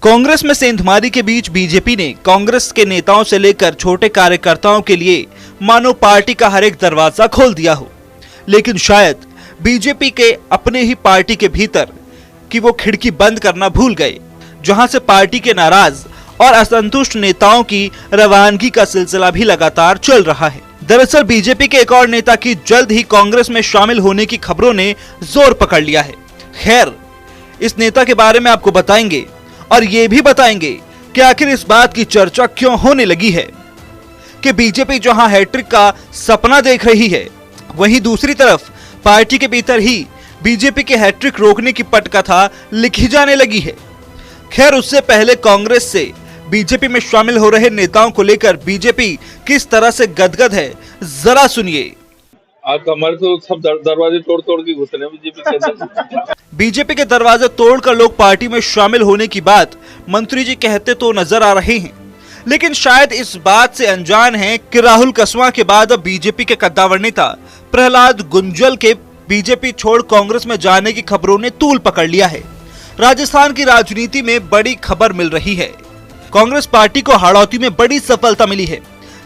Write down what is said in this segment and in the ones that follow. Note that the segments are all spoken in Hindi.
कांग्रेस में सेंधमारी के बीच बीजेपी ने कांग्रेस के नेताओं से लेकर छोटे कार्यकर्ताओं के लिए मानो पार्टी का हर एक दरवाजा खोल दिया हो, लेकिन शायद बीजेपी के अपने ही पार्टी के भीतर कि वो खिड़की बंद करना भूल गए, जहां से पार्टी के नाराज और असंतुष्ट नेताओं की रवानगी का सिलसिला भी लगातार चल रहा है। दरअसल बीजेपी के एक और नेता की जल्द ही कांग्रेस में शामिल होने की खबरों ने जोर पकड़ लिया है। खैर, इस नेता के बारे में आपको बताएंगे और ये भी बताएंगे कि आखिर इस बात की चर्चा क्यों होने लगी है कि बीजेपी जहां हैट्रिक का सपना देख रही है, वहीं दूसरी तरफ पार्टी के भीतर ही बीजेपी के हैट्रिक रोकने की पटकथा लिखी जाने लगी है। खैर, उससे पहले कांग्रेस से बीजेपी में शामिल हो रहे नेताओं को लेकर बीजेपी किस तरह से गदगद है, जरा सुनिए। आज हमारे तो सब दरवाजे तोड़ तोड़ के घुस रहे हैं बीजेपी के अंदर। बीजेपी के दरवाजे तोड़कर लोग पार्टी में शामिल होने की बात मंत्री जी कहते तो नजर आ रहे हैं, लेकिन शायद इस बात से अनजान हैं कि राहुल कसवां के बाद अब बीजेपी के कद्दावर नेता प्रहलाद गुंजल के बीजेपी छोड़ कांग्रेस में जाने की खबरों ने तूल पकड़ लिया है। राजस्थान की राजनीति में बड़ी खबर मिल रही है। कांग्रेस पार्टी को हाड़ौती में बड़ी सफलता मिली है।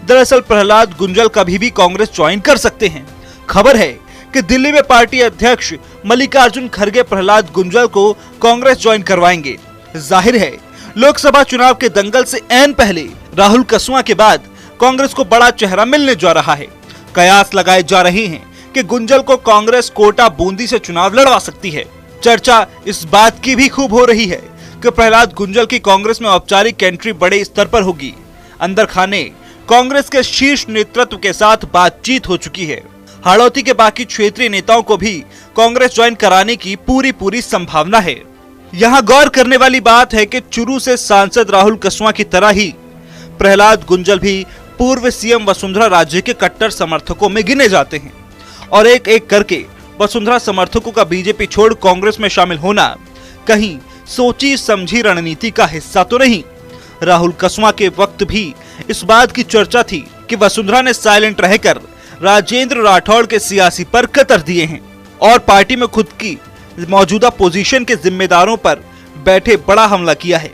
दरअसल प्रहलाद गुंजल कभी भी कांग्रेस ज्वाइन कर सकते हैं। खबर है कि दिल्ली में पार्टी अध्यक्ष मल्लिकार्जुन खड़गे प्रहलाद गुंजल को कांग्रेस ज्वाइन करवाएंगे। जाहिर है, लोकसभा चुनाव के दंगल से ऐन पहले राहुल कसवां के बाद कांग्रेस को बड़ा चेहरा मिलने जा रहा है। कयास लगाए जा रहे हैं कि गुंजल को कांग्रेस कोटा बूंदी से चुनाव लड़वा सकती है। चर्चा इस बात की भी खूब हो रही है कि प्रहलाद गुंजल की कांग्रेस में औपचारिक एंट्री बड़े स्तर पर होगी। अंदर खाने कांग्रेस के शीर्ष नेतृत्व के साथ बातचीत हो चुकी है। हाड़ौती के बाकी क्षेत्रीय नेताओं को भी कांग्रेस ज्वाइन कराने की पूरी संभावना है। यहाँ गौर करने वाली बात है कि चुरू से सांसद राहुल कसवां की तरह ही प्रहलाद गुंजल भी पूर्व सीएम वसुंधरा राजे के कट्टर समर्थकों में गिने जाते हैं और एक एक करके वसुंधरा समर्थकों का बीजेपी छोड़ कांग्रेस में शामिल होना कहीं सोची समझी रणनीति का हिस्सा तो नहीं। राहुल कसवां के वक्त भी इस बात की चर्चा थी कि वसुंधरा ने साइलेंट रहकर राजेंद्र राठौड़ के सियासी पर कतर दिए हैं और पार्टी में खुद की मौजूदा पोजीशन के जिम्मेदारों पर बैठे बड़ा हमला किया है।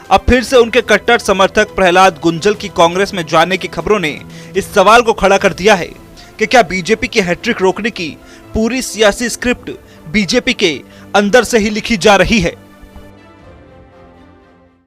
अब फिर से उनके कट्टर समर्थक प्रहलाद गुंजल की कांग्रेस में जाने की खबरों ने इस सवाल को खड़ा कर दिया है कि क्या बीजेपी की हैट्रिक रोकने की पूरी सियासी स्क्रिप्ट बीजेपी के अंदर से ही लिखी जा रही है।